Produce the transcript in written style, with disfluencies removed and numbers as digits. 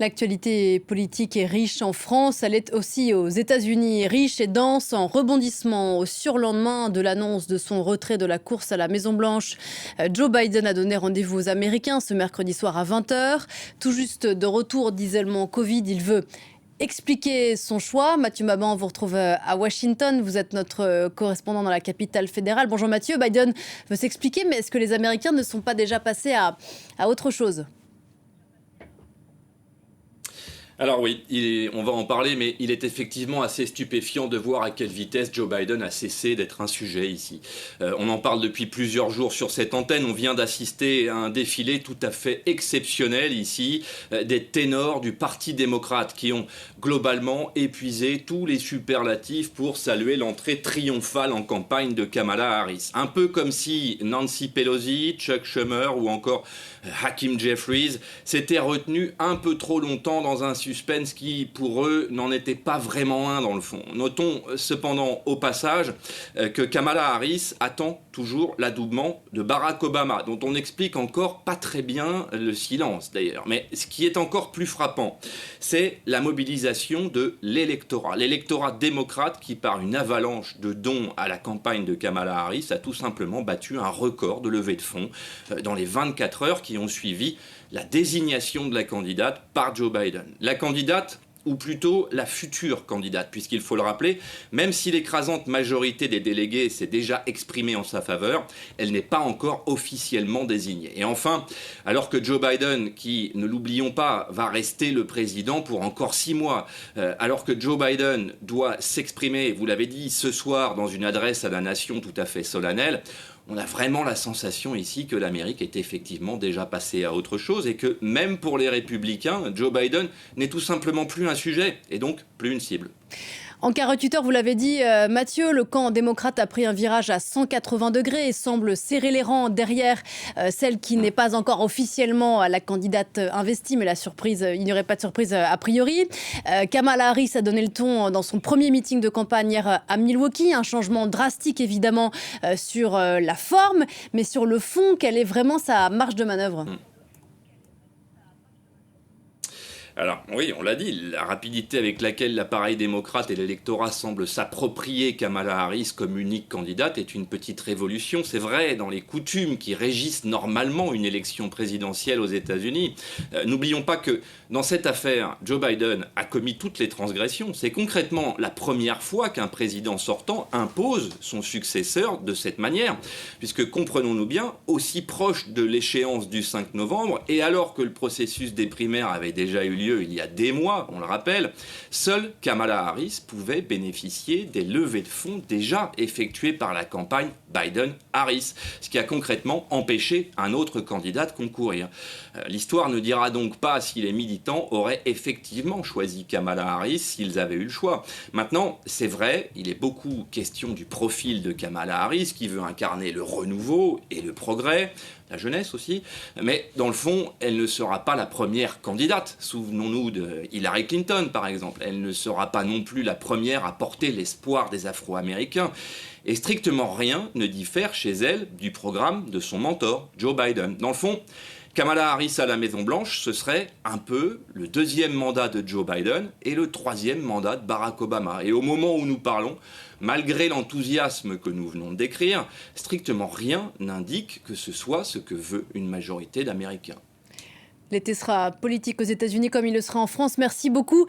L'actualité politique est riche en France, elle est aussi aux États-Unis, riche et dense en rebondissements. Au surlendemain de l'annonce de son retrait de la course à la Maison-Blanche, Joe Biden a donné rendez-vous aux Américains ce mercredi soir à 20h. Tout juste de retour d'isolement Covid, il veut expliquer son choix. Mathieu Maban vous retrouve à Washington. Vous êtes notre correspondant dans la capitale fédérale. Bonjour Mathieu, Biden veut s'expliquer, mais est-ce que les Américains ne sont pas déjà passés à autre chose ? Alors oui, on va en parler, mais il est effectivement assez stupéfiant de voir à quelle vitesse Joe Biden a cessé d'être un sujet ici. On en parle depuis plusieurs jours sur cette antenne. On vient d'assister à un défilé tout à fait exceptionnel ici, des ténors du Parti démocrate qui ont globalement épuisé tous les superlatifs pour saluer l'entrée triomphale en campagne de Kamala Harris. Un peu comme si Nancy Pelosi, Chuck Schumer ou encore Hakeem Jeffries s'étaient retenus un peu trop longtemps dans un suspense qui, pour eux, n'en était pas vraiment un dans le fond. Notons cependant au passage que Kamala Harris attend toujours l'adoubement de Barack Obama, dont on explique encore pas très bien le silence d'ailleurs. Mais ce qui est encore plus frappant, c'est la mobilisation de l'électorat. L'électorat démocrate qui, par une avalanche de dons à la campagne de Kamala Harris, a tout simplement battu un record de levée de fonds dans les 24 heures qui ont suivi la désignation de la candidate par Joe Biden. La candidate, ou plutôt la future candidate, puisqu'il faut le rappeler, même si l'écrasante majorité des délégués s'est déjà exprimée en sa faveur, elle n'est pas encore officiellement désignée. Et enfin, alors que Joe Biden, qui, ne l'oublions pas, va rester le président pour encore 6 mois, alors que Joe Biden doit s'exprimer, vous l'avez dit, ce soir dans une adresse à la nation tout à fait solennelle, on a vraiment la sensation ici que l'Amérique est effectivement déjà passée à autre chose et que même pour les républicains, Joe Biden n'est tout simplement plus un sujet et donc plus une cible. En 48 heures, vous l'avez dit, Mathieu, le camp démocrate a pris un virage à 180 degrés et semble serrer les rangs derrière celle qui n'est pas encore officiellement la candidate investie, mais la surprise, il n'y aurait pas de surprise a priori. Kamala Harris a donné le ton dans son premier meeting de campagne hier à Milwaukee, un changement drastique évidemment sur la forme, mais sur le fond, quelle est vraiment sa marge de manœuvre ? Alors oui, on l'a dit, la rapidité avec laquelle l'appareil démocrate et l'électorat semblent s'approprier Kamala Harris comme unique candidate est une petite révolution. C'est vrai, dans les coutumes qui régissent normalement une élection présidentielle aux États-Unis. N'oublions pas que dans cette affaire, Joe Biden a commis toutes les transgressions. C'est concrètement la première fois qu'un président sortant impose son successeur de cette manière, puisque, comprenons-nous bien, aussi proche de l'échéance du 5 novembre, et alors que le processus des primaires avait déjà eu lieu il y a des mois, on le rappelle, seule Kamala Harris pouvait bénéficier des levées de fonds déjà effectuées par la campagne Biden-Harris, ce qui a concrètement empêché un autre candidat de concourir. L'histoire ne dira donc pas si les militants auraient effectivement choisi Kamala Harris s'ils avaient eu le choix. Maintenant, c'est vrai, il est beaucoup question du profil de Kamala Harris qui veut incarner le renouveau et le progrès, la jeunesse aussi, mais dans le fond, elle ne sera pas la première candidate. Souvenons-nous de Hillary Clinton, par exemple. Elle ne sera pas non plus la première à porter l'espoir des Afro-Américains. Et strictement rien ne diffère chez elle du programme de son mentor, Joe Biden. Dans le fond, Kamala Harris à la Maison-Blanche, ce serait un peu le deuxième mandat de Joe Biden et le troisième mandat de Barack Obama. Et au moment où nous parlons, malgré l'enthousiasme que nous venons de décrire, strictement rien n'indique que ce soit ce que veut une majorité d'Américains. L'été sera politique aux États-Unis comme il le sera en France. Merci beaucoup.